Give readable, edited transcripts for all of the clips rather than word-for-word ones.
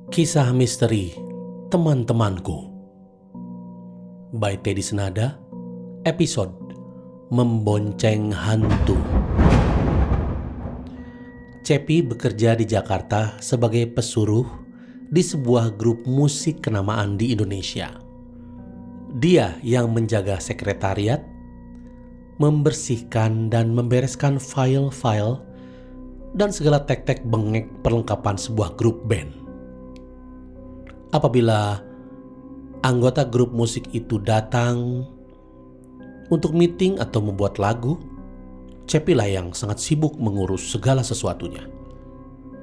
Kisah Misteri Teman-Temanku by Teddy Senada, episode Membonceng Hantu. Cepi bekerja di Jakarta sebagai pesuruh di sebuah grup musik kenamaan di Indonesia. Dia yang menjaga sekretariat, membersihkan dan membereskan file-file dan segala tek-tek bengek perlengkapan sebuah grup band. Apabila anggota grup musik itu datang untuk meeting atau membuat lagu, Cepi lah yang sangat sibuk mengurus segala sesuatunya.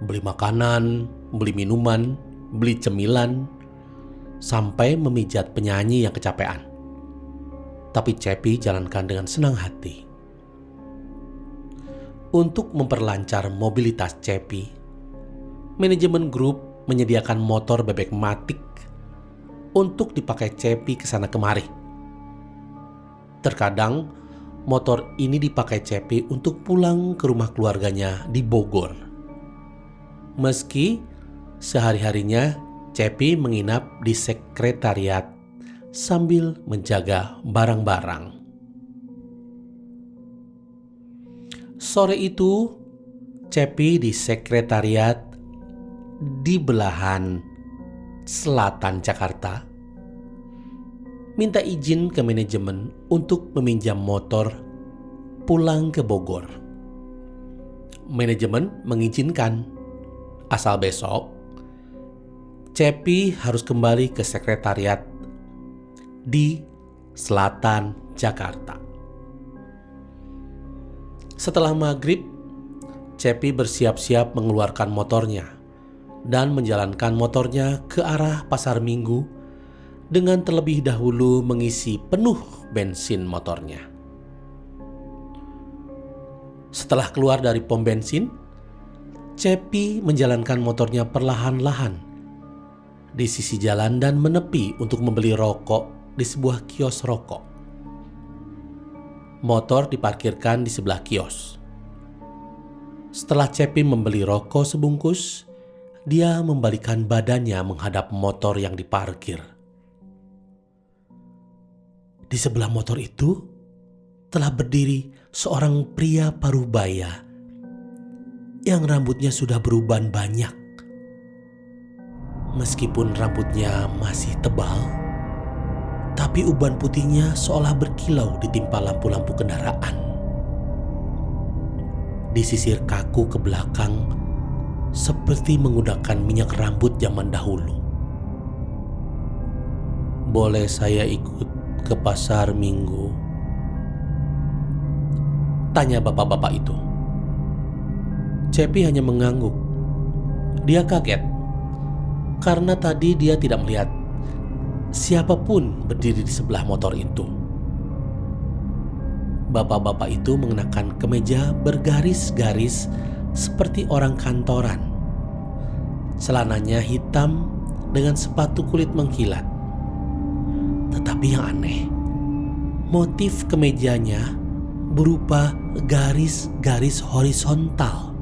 Beli makanan, beli minuman, beli cemilan, sampai memijat penyanyi yang kecapean. Tapi Cepi jalankan dengan senang hati. Untuk memperlancar mobilitas Cepi, manajemen grup menyediakan motor bebek matic untuk dipakai Cepi ke sana kemari. Terkadang motor ini dipakai Cepi untuk pulang ke rumah keluarganya di Bogor. Meski sehari-harinya Cepi menginap di sekretariat sambil menjaga barang-barang. Sore itu, Cepi di sekretariat di belahan selatan Jakarta minta izin ke manajemen untuk meminjam motor pulang ke Bogor. Manajemen mengizinkan, asal besok Cepi harus kembali ke sekretariat di selatan Jakarta. Setelah maghrib, Cepi bersiap-siap mengeluarkan motornya dan menjalankan motornya ke arah pasar Minggu dengan terlebih dahulu mengisi penuh bensin motornya. Setelah keluar dari pom bensin, Cepi menjalankan motornya perlahan-lahan di sisi jalan dan menepi untuk membeli rokok di sebuah kios rokok. Motor diparkirkan di sebelah kios. Setelah Cepi membeli rokok sebungkus, dia membalikkan badannya menghadap motor yang diparkir. Di sebelah motor itu telah berdiri seorang pria parubaya yang rambutnya sudah beruban banyak. Meskipun rambutnya masih tebal, tapi uban putihnya seolah berkilau ditimpa lampu-lampu kendaraan. Disisir kaku ke belakang seperti menggunakan minyak rambut zaman dahulu. "Boleh saya ikut ke pasar Minggu?" tanya bapak-bapak itu. Cepi hanya mengangguk. Dia kaget karena tadi dia tidak melihat siapapun berdiri di sebelah motor itu. Bapak-bapak itu mengenakan kemeja bergaris-garis seperti orang kantoran. Celananya hitam dengan sepatu kulit mengkilat. Tetapi yang aneh, motif kemejanya berupa garis-garis horizontal.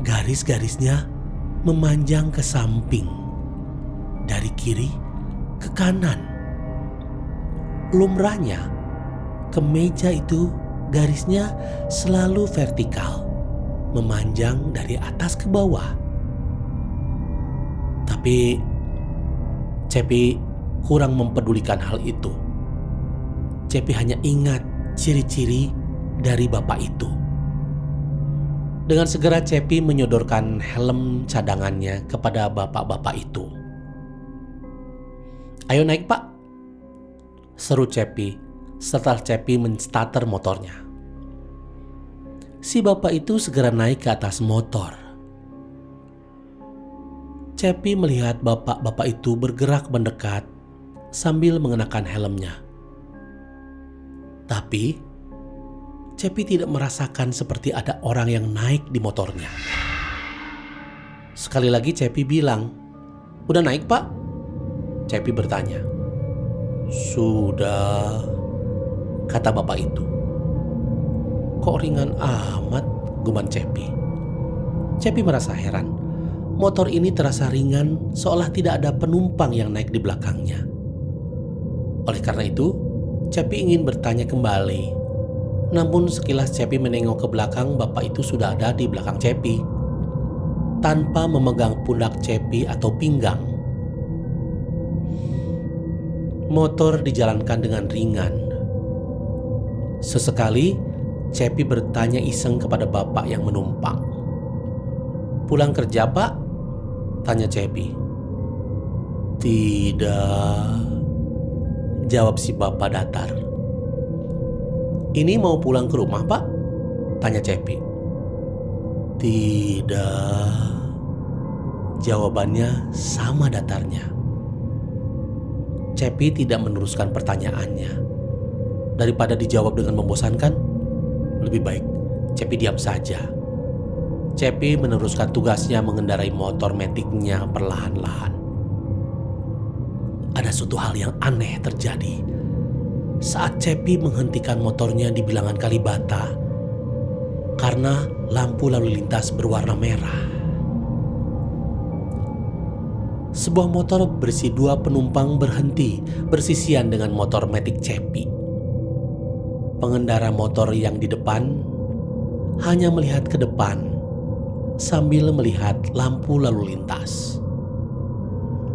Garis-garisnya memanjang ke samping, dari kiri ke kanan. Lumrahnya, kemeja itu garisnya selalu vertikal, memanjang dari atas ke bawah. Tapi Cepi kurang mempedulikan hal itu. Cepi hanya ingat ciri-ciri dari bapak itu. Dengan segera Cepi menyodorkan helm cadangannya kepada bapak-bapak itu. "Ayo naik, Pak," seru Cepi setelah Cepi menstarter motornya. Si bapak itu segera naik ke atas motor. Cepi melihat bapak-bapak itu bergerak mendekat sambil mengenakan helmnya. Tapi Cepi tidak merasakan seperti ada orang yang naik di motornya. Sekali lagi Cepi bilang, "Udah naik, Pak?" Cepi bertanya. "Sudah," kata bapak itu. "Kok ringan amat?" guman Cepi. Cepi merasa heran. motor ini terasa ringan seolah tidak ada penumpang yang naik di belakangnya. Oleh karena itu, Cepi ingin bertanya kembali. Namun sekilas Cepi menengok ke belakang, bapak itu sudah ada di belakang Cepi, tanpa memegang pundak Cepi atau pinggang. Motor dijalankan dengan ringan. Sesekali, Cepi bertanya iseng kepada bapak yang menumpang. "Pulang kerja, Pak?" tanya Cepi. "Tidak," jawab si bapak datar. "Ini mau pulang ke rumah, Pak?" tanya Cepi. "Tidak," jawabannya sama datarnya. Cepi tidak meneruskan pertanyaannya. Daripada dijawab dengan membosankan, lebih baik Cepi diam saja. Cepi meneruskan tugasnya mengendarai motor metiknya perlahan-lahan. Ada suatu hal yang aneh terjadi saat Cepi menghentikan motornya di bilangan Kalibata karena lampu lalu lintas berwarna merah. Sebuah motor berisi 2 penumpang berhenti bersisian dengan motor metik Cepi. Pengendara motor yang di depan hanya melihat ke depan sambil melihat lampu lalu lintas.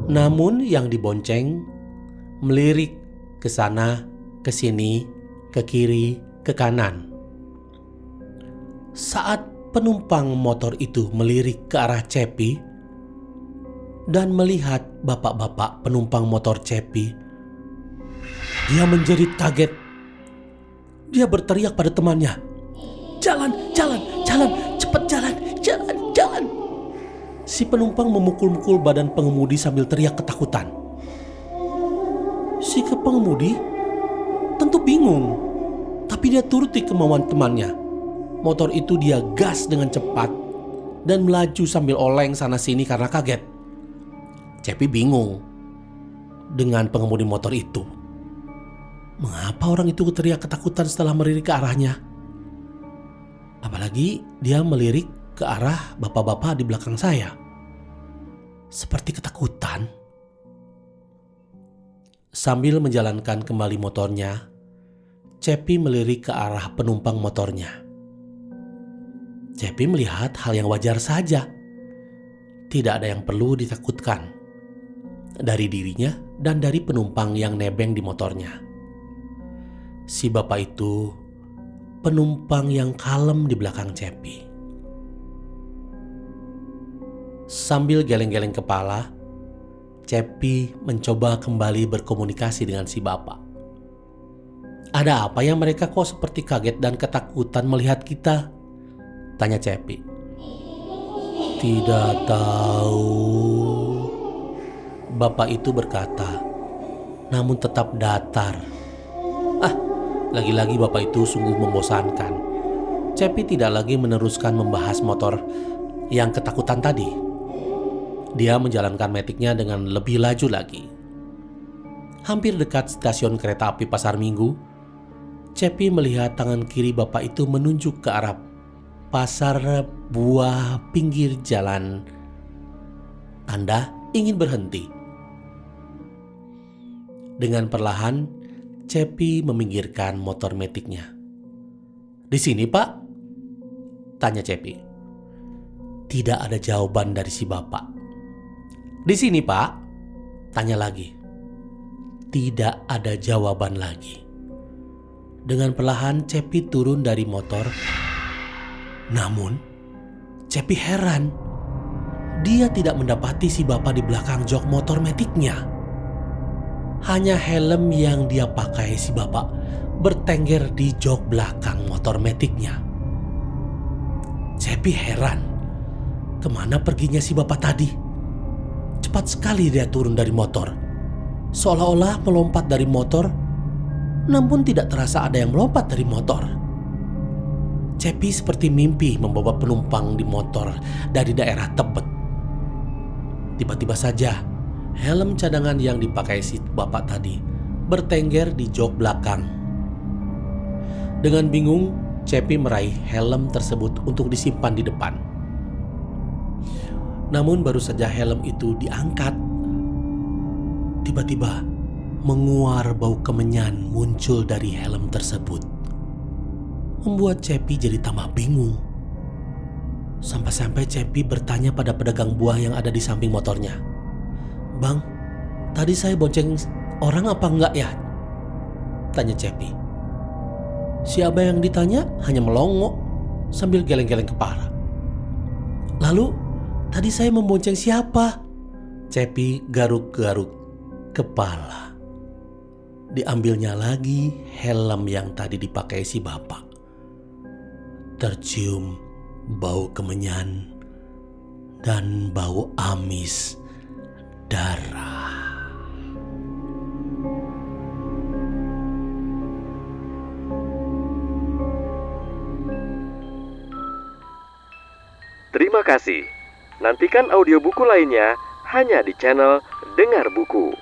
Namun yang dibonceng melirik ke sana, ke sini, ke kiri, ke kanan. Saat penumpang motor itu melirik ke arah Cepi dan melihat bapak-bapak penumpang motor Cepi, dia menjerit kaget. Dia berteriak pada temannya, "Jalan, jalan, jalan, cepat jalan, jalan, jalan." Si penumpang memukul-mukul badan pengemudi sambil teriak ketakutan. Si pengemudi tentu bingung, tapi dia turuti kemauan temannya. Motor itu dia gas dengan cepat dan melaju sambil oleng sana-sini karena kaget. Cepi bingung dengan pengemudi motor itu. Mengapa orang itu teriak ketakutan setelah melirik ke arahnya? Apalagi dia melirik ke arah bapak-bapak di belakang saya. Seperti ketakutan. Sambil menjalankan kembali motornya, Cepi melirik ke arah penumpang motornya. Cepi melihat hal yang wajar saja. Tidak ada yang perlu ditakutkan dari dirinya dan dari penumpang yang nebeng di motornya. Si bapak itu penumpang yang kalem di belakang Cepi. Sambil geleng-geleng kepala, Cepi mencoba kembali berkomunikasi dengan si bapak. "Ada apa yang mereka kok seperti kaget dan ketakutan melihat kita?" tanya Cepi. "Tidak tahu," bapak itu berkata, namun tetap datar. Lagi-lagi bapak itu sungguh membosankan. Cepi tidak lagi meneruskan membahas motor yang ketakutan tadi. Dia menjalankan metiknya dengan lebih laju lagi. Hampir dekat stasiun kereta api Pasar Minggu, Cepi melihat tangan kiri bapak itu menunjuk ke arah pasar buah pinggir jalan. Tanda ingin berhenti. Dengan perlahan, Cepi meminggirkan motor metiknya. "Di sini, Pak?" tanya Cepi. Tidak ada jawaban dari si bapak. "Di sini, Pak?" tanya lagi. Tidak ada jawaban lagi. Dengan perlahan Cepi turun dari motor. Namun, Cepi heran. Dia tidak mendapati si bapak di belakang jok motor metiknya. Hanya helm yang dia pakai si bapak bertengger di jok belakang motor metiknya. Cepi heran, kemana perginya si bapak tadi? Cepat sekali dia turun dari motor, seolah-olah melompat dari motor, namun tidak terasa ada yang melompat dari motor. Cepi seperti mimpi membawa penumpang di motor dari daerah Tebet. Tiba-tiba saja, helm cadangan yang dipakai si bapak tadi bertengger di jok belakang. Dengan bingung, Cepi meraih helm tersebut untuk disimpan di depan. Namun baru saja helm itu diangkat, tiba-tiba menguar bau kemenyan muncul dari helm tersebut. Membuat Cepi jadi tambah bingung. Sampai-sampai Cepi bertanya pada pedagang buah yang ada di samping motornya, "Bang, tadi saya bonceng orang apa enggak ya?" tanya Cepi. Si abah yang ditanya hanya melongo sambil geleng-geleng kepala. "Lalu, tadi saya membonceng siapa?" Cepi garuk-garuk kepala. Diambilnya lagi helm yang tadi dipakai si bapak. Tercium bau kemenyan dan bau amis darah. Terima kasih. Nantikan audiobuku lainnya hanya di channel Dengar Buku.